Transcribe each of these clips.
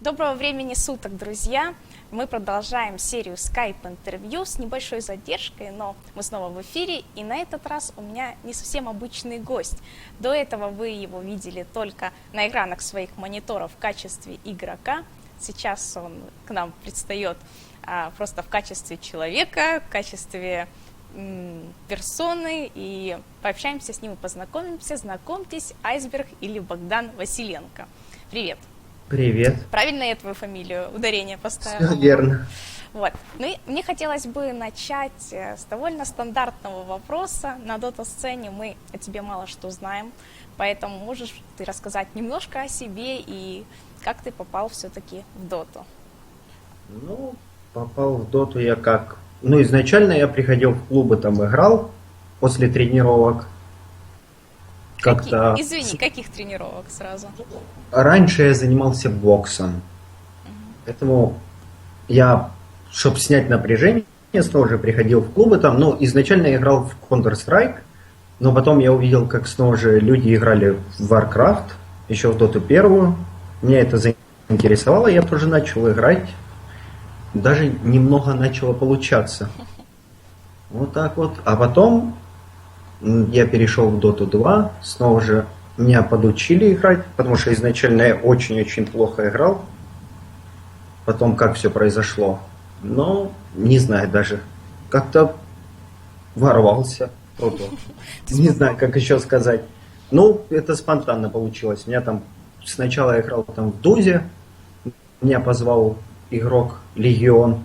Доброго времени суток, друзья! Мы продолжаем серию скайп-интервью с небольшой задержкой, но мы снова в эфире, и на этот раз у меня не совсем обычный гость. До этого вы его видели только на экранах своих мониторов в качестве игрока. Сейчас он к нам предстает просто в качестве человека, в качестве персоны, и пообщаемся с ним и познакомимся. Знакомьтесь, Айсберг или Богдан Василенко. Привет! Привет. Правильно я твою фамилию, ударение поставила? Все верно. Вот. Ну и мне хотелось бы начать с довольно стандартного вопроса. На дота-сцене мы о тебе мало что знаем, поэтому можешь ты рассказать немножко о себе и как ты попал все-таки в доту? Ну, попал в доту я как... Ну, изначально я приходил в клубы, там играл после тренировок. Как-то... Извини, каких тренировок сразу? Раньше я занимался боксом. Поэтому я, чтобы снять напряжение, снова же приходил в клубы там. Ну, изначально я играл в Counter-Strike, но потом я увидел, как снова же люди играли в Warcraft, еще в доту первую. Меня это заинтересовало, я тоже начал играть. Даже немного начало получаться. Вот так вот. А потом я перешел в Доту 2, снова же меня подучили играть, потому что изначально я очень-очень плохо играл. Потом как все произошло. Но не знаю даже. Как-то ворвался. Не знаю, как еще сказать. Ну, это спонтанно получилось. У меня там сначала я играл там в Дузе. Меня позвал игрок Легион.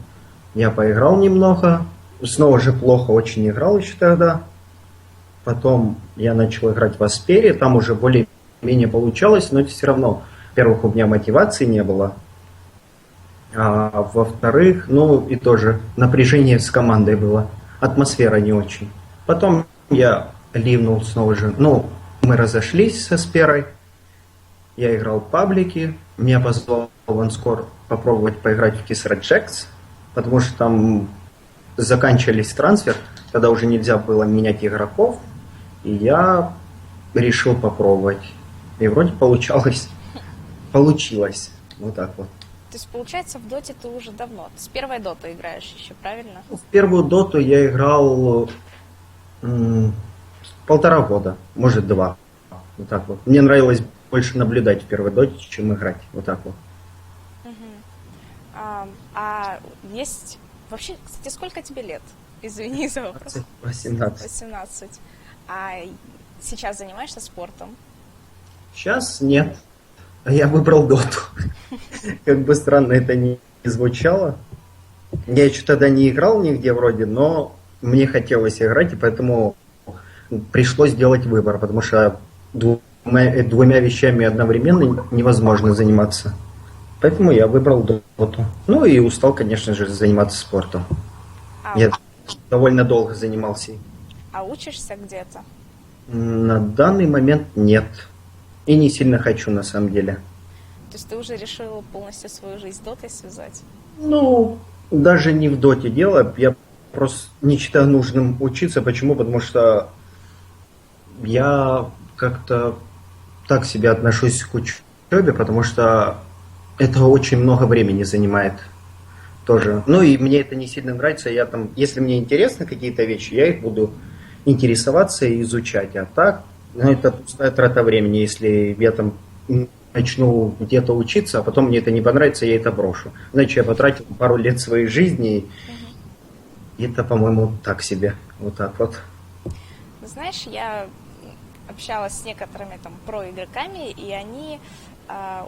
Я поиграл немного. Снова же плохо очень играл еще тогда. Потом я начал играть в Аспере, там уже более-менее получалось, но все равно, во-первых, у меня мотивации не было, а во-вторых, ну и тоже напряжение с командой было, атмосфера не очень. Потом я ливнул снова же, ну, мы разошлись с Асперой, я играл в паблике, меня позвал Ванскор попробовать поиграть в Kisra Jacks, потому что там заканчивались трансфер, когда уже нельзя было менять игроков. И я решил попробовать. И вроде получалось. Получилось. Вот так вот. То есть, получается, в доте ты уже давно. Ты с первой доты играешь еще, правильно? В первую доту я играл 1,5 года. Может, 2. Вот так вот. Мне нравилось больше наблюдать в первой доте, чем играть. Вот так вот. А есть... Вообще, кстати, сколько тебе лет? Извини за вопрос. 18. 18. А сейчас занимаешься спортом? Сейчас нет. А я выбрал доту. Как бы странно это ни звучало. Я еще тогда не играл нигде вроде, но мне хотелось играть, и поэтому пришлось сделать выбор, потому что двумя вещами одновременно невозможно заниматься. Поэтому я выбрал доту. Ну и устал, конечно же, заниматься спортом. Я довольно долго занимался. А учишься где-то? На данный момент нет. И не сильно хочу, на самом деле. То есть ты уже решил полностью свою жизнь с дотой связать? Ну, даже не в доте дело. Я просто не считаю нужным учиться. Почему? Потому что я как-то так себе отношусь к учебе, потому что это очень много времени занимает тоже. Ну и мне это не сильно нравится. Я там, если мне интересны какие-то вещи, я их буду интересоваться и изучать. А так, ну, это пустая трата времени. Если я там начну где-то учиться, а потом мне это не понравится, я это брошу. Значит, я потратил пару лет своей жизни, и это, по-моему, так себе. Вот так вот. Знаешь, я общалась с некоторыми там проигроками, и они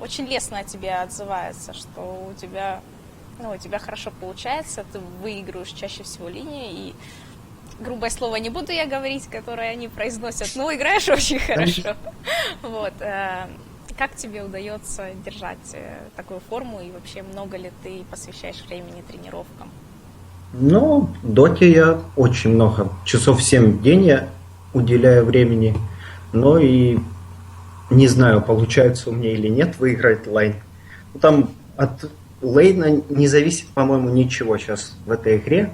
очень лестно о тебе отзываются, что у тебя хорошо получается, ты выигрываешь чаще всего линии, и грубое слово не буду я говорить, которое они произносят, но играешь очень хорошо. Вот. Как тебе удается держать такую форму, и вообще много ли ты посвящаешь времени тренировкам? Ну, в доте я очень много, часов 7 в день я уделяю времени, но и не знаю, получается у меня или нет выиграть лайн. Там от лейна не зависит, по-моему, ничего сейчас в этой игре.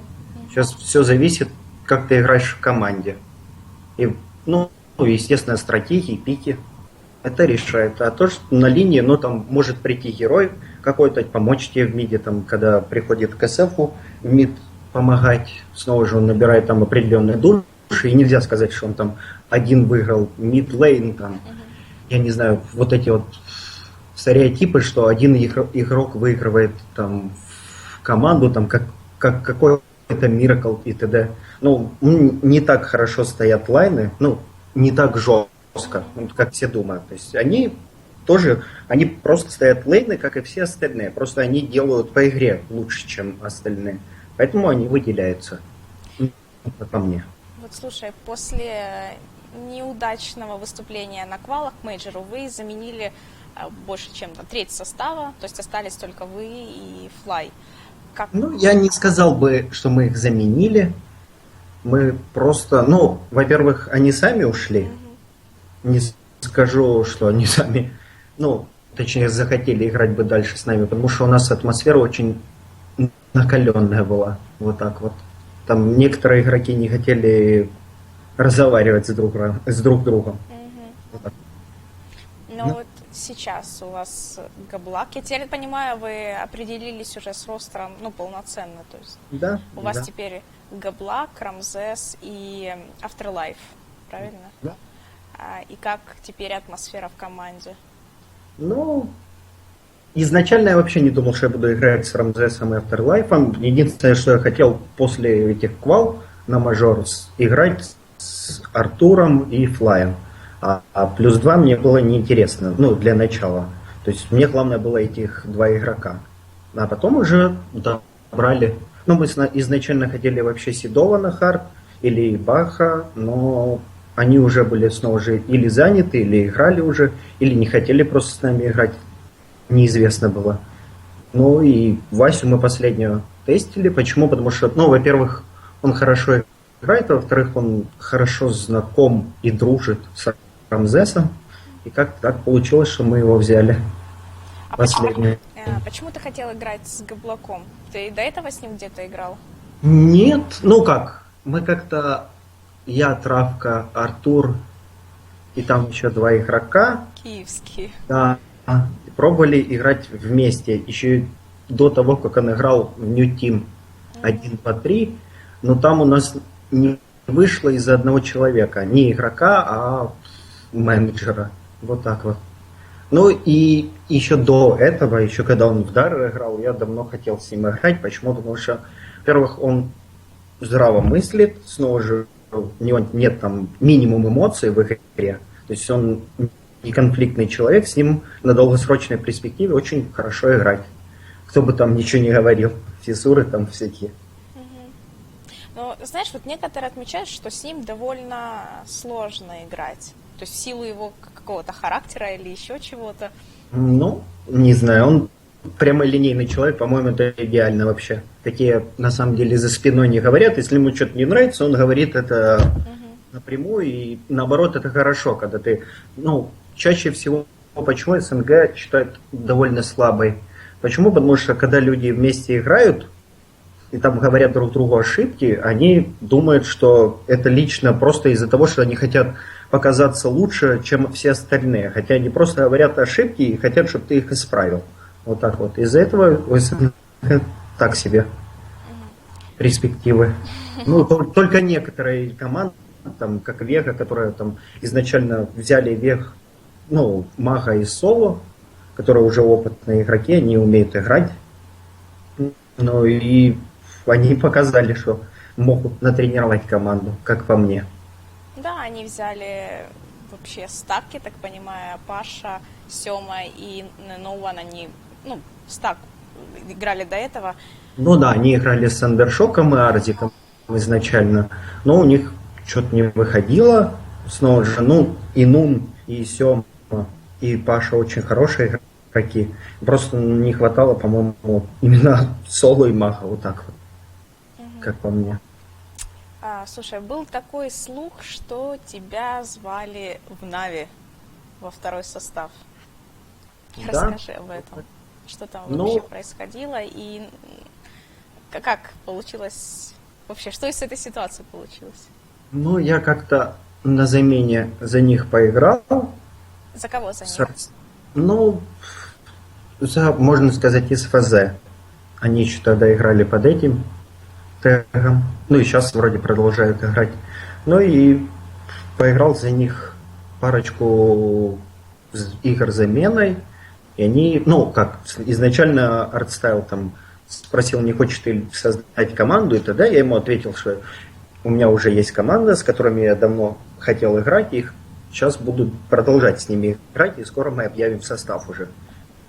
Сейчас все зависит, как ты играешь в команде. И, ну, естественно, стратегии, пики. это решает. А то, что на линии, ну, там может прийти герой какой-то, помочь тебе в миде, там, когда приходит к СФу в мид помогать, снова же он набирает там определенные души, и нельзя сказать, что он там один выиграл мид-лейн, там, я не знаю, вот эти вот стереотипы, что один игрок выигрывает там команду, там, как какой-то миракл и т.д. Ну, не так хорошо стоят лайны, ну, не так жестко, как все думают. То есть они тоже, они просто стоят лейны, как и все остальные. Просто они делают по игре лучше, чем остальные. Поэтому они выделяются. Это по мне. Вот слушай, после неудачного выступления на квалах к мейджору вы заменили больше, чем там, треть состава, то есть остались только вы и Fly. Как... Ну, я не сказал бы, что мы их заменили. Мы просто, ну, во-первых, они сами ушли. Не скажу, что они сами, ну, точнее, захотели играть бы дальше с нами, потому что у нас атмосфера очень накаленная была. Вот так вот. Там некоторые игроки не хотели разговаривать с друг другом. Вот так. Но вот сейчас у вас Габлак, я теперь понимаю, вы определились уже с ростером, ну, полноценно, то есть Да, у вас да. теперь Габлак, Рамзес и Afterlife, правильно? Да. И как теперь атмосфера в команде? Ну, изначально я вообще не думал, что я буду играть с Рамзесом и Afterlife. Единственное, что я хотел после этих квал на мажор играть с Артуром и Флаем. А плюс 2 мне было неинтересно, ну, для начала. То есть мне главное было этих два игрока. А потом уже добрали. Ну, мы изначально хотели вообще Седова на хард или Баха, но они уже были снова же или заняты, или играли уже, или не хотели просто с нами играть. Неизвестно было. Ну и Васю мы последнюю тестили. Почему? Потому что, ну, во-первых, он хорошо играет, а во-вторых, он хорошо знаком и дружит с Рамзесом. И как так получилось, что мы его взяли последнюю. Почему ты хотел играть с Габлаком? Ты до этого с ним где-то играл? Нет, ну как, мы как-то, я, Травка, Артур и там еще два игрока. Киевские. Да, пробовали играть вместе, еще до того, как он играл в New Team 1 по 3, но там у нас не вышло из-за одного человека, не игрока, а менеджера, вот так вот. Ну и еще до этого, еще когда он в Дар играл, я давно хотел с ним играть. Почему? Потому что, во-первых, он здраво мыслит, снова же у него нет там минимум эмоций в игре, то есть он не конфликтный человек, с ним на долгосрочной перспективе очень хорошо играть. Кто бы там ничего не говорил, физуры там всякие. Но, знаешь, вот некоторые отмечают, что с ним довольно сложно играть. То есть в силу его какого-то характера или еще чего-то. Ну, не знаю, он прямолинейный человек, по-моему, это идеально вообще. Такие, на самом деле, за спиной не говорят. Если ему что-то не нравится, он говорит это напрямую. И наоборот, это хорошо, когда ты, ну, чаще всего, почему СНГ считают довольно слабой. Почему? Потому что когда люди вместе играют, и там говорят друг другу ошибки, они думают, что это лично просто из-за того, что они хотят показаться лучше, чем все остальные. Хотя они просто говорят ошибки и хотят, чтобы ты их исправил. Вот так вот. Из-за этого так себе перспективы. Ну, только некоторые команды, там, как Вега, которые там изначально взяли Вег, ну, Мага и Соло, которые уже опытные игроки, они умеют играть. Ну и они показали, что могут натренировать команду, как по мне. Да, они взяли вообще стаки, так понимаю, Паша, Сёма и No One, они, ну, стак играли до этого. Ну да, они играли с Андершоком и Арзиком изначально, но у них что-то не выходило. Снова же, ну, и Нун, и Сёма, и Паша очень хорошие игроки. Просто не хватало, по-моему, именно Соло и Маха, вот так вот, как по мне. Слушай, был такой слух, что тебя звали в Нави во второй состав. Да? Расскажи об этом. Что там вообще происходило и как получилось вообще, что из этой ситуации получилось? Ну, я как-то на замене за них поиграл, За кого за них? Ну, можно сказать, из ФЗ. Они еще тогда играли под этим тегом. Ну и сейчас вроде продолжают играть. Ну и поиграл за них парочку игр заменой. И они, ну как, изначально Артстайл там спросил, не хочет ли создать команду, и тогда я ему ответил, что у меня уже есть команда, с которыми я давно хотел играть, их сейчас буду продолжать с ними играть, и скоро мы объявим состав уже.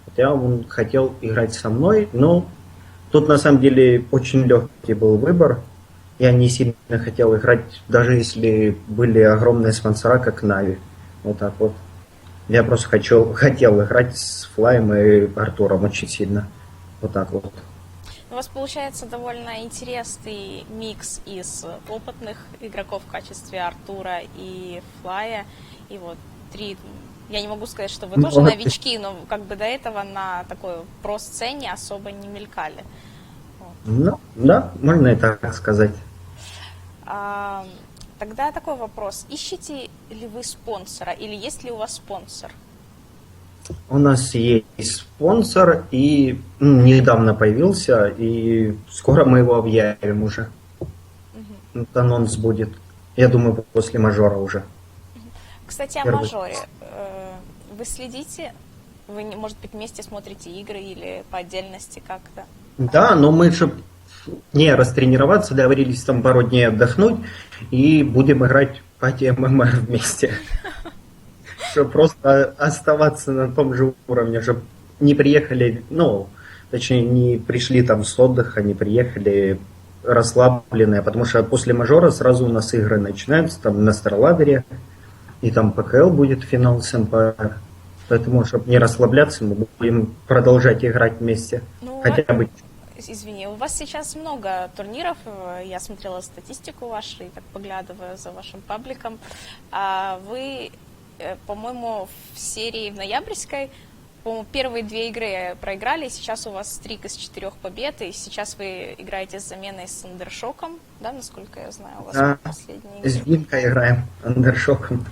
Хотя он хотел играть со мной, но тут на самом деле очень легкий был выбор. Я не сильно хотел играть, даже если были огромные спонсора, как Нави. Вот так вот. Я просто хотел играть с Флаем и Артуром очень сильно. Вот так вот. У вас получается довольно интересный микс из опытных игроков в качестве Артура и Флая. И вот три... Я не могу сказать, что вы тоже новички, но как бы до этого на такой про-сцене особо не мелькали. Вот. Ну, да, можно и так сказать. Тогда такой вопрос. Ищете ли вы спонсора или есть ли у вас спонсор? У нас есть спонсор, и недавно появился, и скоро мы его объявим уже. Угу. Анонс будет, я думаю, после мажора уже. Кстати, о мажоре. Вы следите? Вы, может быть, вместе смотрите игры или по отдельности как-то? Да, но мы же не растренироваться, договорились там пару дней отдохнуть, и будем играть пати ММР вместе. Чтобы просто оставаться на том же уровне, чтобы не приехали, ну, точнее, не пришли там с отдыха, не приехали расслабленные, потому что после мажора сразу у нас игры начинаются, там на Старладере, и там ПКЛ будет финал с МПР. Поэтому, чтобы не расслабляться, мы будем продолжать играть вместе. Ну, хотя бы. Извини, у вас сейчас много турниров, я смотрела статистику вашу и так поглядываю за вашим пабликом. Вы, по-моему, в серии в ноябрьской, по-моему, первые 2 игры проиграли, сейчас у вас стрик из 4 побед, и сейчас вы играете с заменой с Андершоком, да, насколько я знаю, у вас последние игры. С Динкой играем, Андершоком.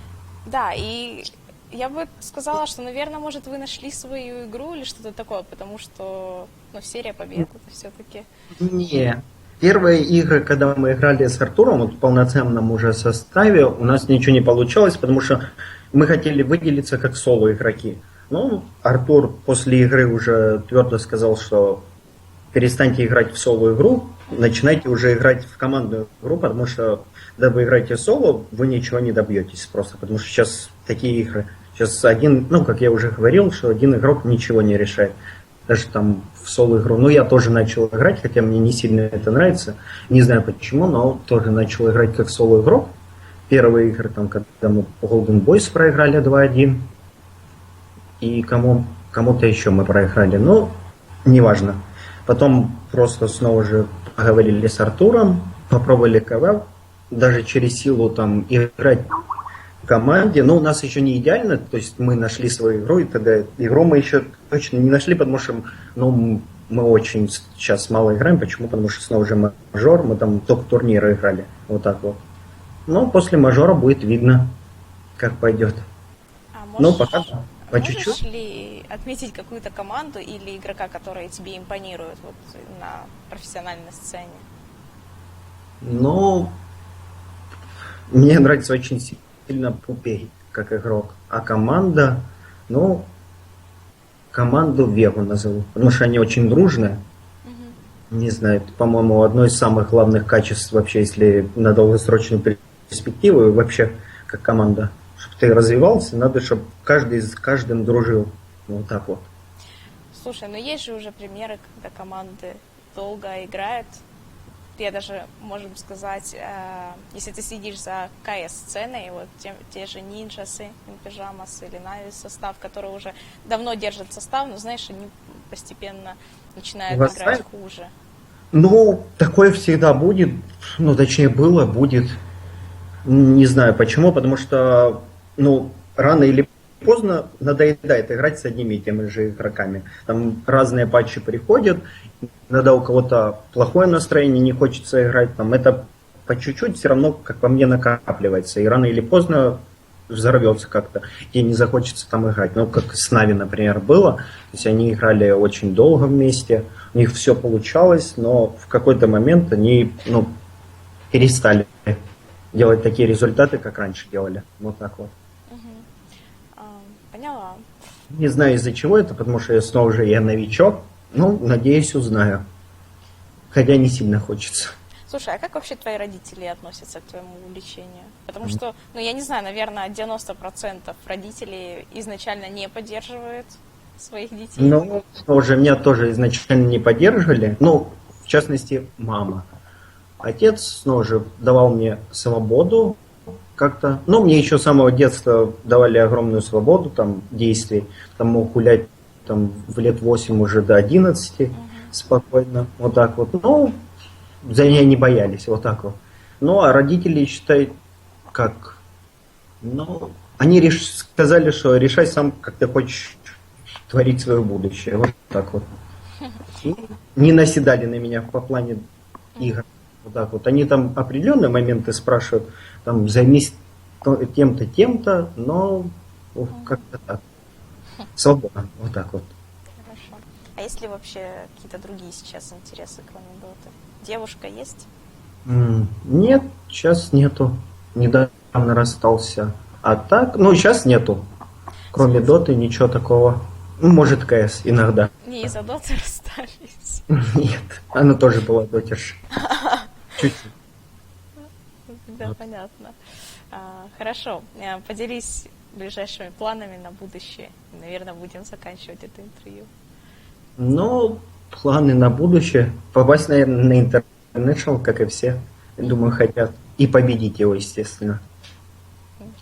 Да, и я бы сказала, что, наверное, может, вы нашли свою игру или что-то такое, потому что, ну, серия побед это все-таки... Не. Первые игры, когда мы играли с Артуром, вот в полноценном уже составе, у нас ничего не получалось, потому что мы хотели выделиться как соло-игроки. Ну, Артур после игры уже твердо сказал, что перестаньте играть в соло-игру, начинайте уже играть в командную игру, потому что, когда вы играете соло, вы ничего не добьетесь просто, потому что сейчас такие игры. Сейчас один, ну, как я уже говорил, что один игрок ничего не решает. Даже там в соло-игру. Ну, я тоже начал играть, хотя мне не сильно это нравится. Не знаю почему, но тоже начал играть как соло-игрок. Первые игры, там, когда мы Golden Boys проиграли 2-1. И кому-то еще мы проиграли. Ну, неважно. Потом просто снова же поговорили с Артуром, попробовали КВ. Даже через силу там играть в команде. Но у нас еще не идеально. То есть мы нашли свою игру, и тогда игру мы еще точно не нашли, потому что мы очень сейчас мало играем. Почему? Потому что снова же мажор, мы там только турниры играли. Вот так вот. Но после мажора будет видно, как пойдет. Ну, пока по чуть-чуть. Можешь ли отметить какую-то команду или игрока, которые тебе импонируют вот на профессиональной сцене? Ну, мне нравится очень сильно Пупей как игрок. А команда, ну, команду Вегу назову, потому что они очень дружные. Не знаю, это, по-моему, одно из самых главных качеств вообще, если на долгосрочную перспективу, вообще как команда. Чтобы ты развивался, надо, чтобы каждый с каждым дружил. Вот так вот. Слушай, ну есть же уже примеры, когда команды долго играют. Я даже, можем сказать, если ты следишь за КС-сценой, вот те же Нинджасы, Пижамасы или Нави состав, который уже давно держит состав, но, знаешь, они постепенно начинают играть хуже. Ну, такое всегда будет, ну, точнее, будет. Не знаю почему, потому что, ну, рано или поздно надоедает играть с одними и теми же игроками. Там разные патчи приходят, иногда у кого-то плохое настроение, не хочется играть, там это по чуть-чуть все равно, как по мне, накапливается. И рано или поздно взорвется как-то, и не захочется там играть. Ну, как с Нави, например, было. То есть они играли очень долго вместе, у них все получалось, но в какой-то момент они, ну, перестали делать такие результаты, как раньше делали. Вот так вот. Поняла. Не знаю, из-за чего это, потому что снова же я новичок. Ну, надеюсь, узнаю. Хотя не сильно хочется. Слушай, а как вообще твои родители относятся к твоему увлечению? Потому что, ну, я не знаю, наверное, 90% родителей изначально не поддерживают своих детей. Ну, уже меня тоже изначально не поддерживали. Ну, в частности, мама. Отец, ну, же давал мне свободу как-то. Ну, мне еще с самого детства давали огромную свободу там действий. Там мог гулять там в лет 8 уже до 11 спокойно. Вот так вот. Ну, за меня не боялись, вот так вот. Ну, а родители, считай, как? Ну, они сказали, что решай сам, как ты хочешь творить свое будущее. Вот так вот. И не наседали на меня по плане игр. Вот так вот. Они там определенные моменты спрашивают, там, займись тем-то, тем-то, но как-то так. Свободно. Вот так вот. Хорошо. А есть ли вообще какие-то другие сейчас интересы, кроме доты? Девушка есть? Нет, сейчас нету. Недавно расстался. А так, ну, сейчас нету. Кроме доты ничего такого. Ну, может, КС иногда. Не из-за доты расстались. Нет, она тоже была дотерша. Чуть-чуть. Да, понятно. Хорошо. Поделись ближайшими планами на будущее. Наверное, будем заканчивать это интервью. Ну, планы на будущее. Попасть, наверное, на International, как и все, думаю, хотят. И победить его, естественно.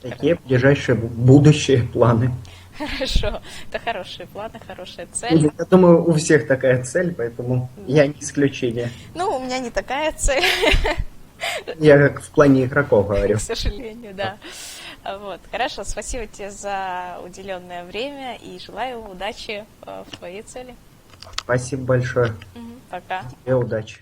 Такие ближайшие будущие планы. Хорошо. Это хорошие планы, хорошая цель. Я думаю, у всех такая цель, поэтому я не исключение. Ну, у меня не такая цель. Я как в плане игроков говорю. К сожалению, да. Вот. Хорошо, спасибо тебе за уделенное время и желаю удачи в твоей цели. Спасибо большое. Пока. Тебе удачи.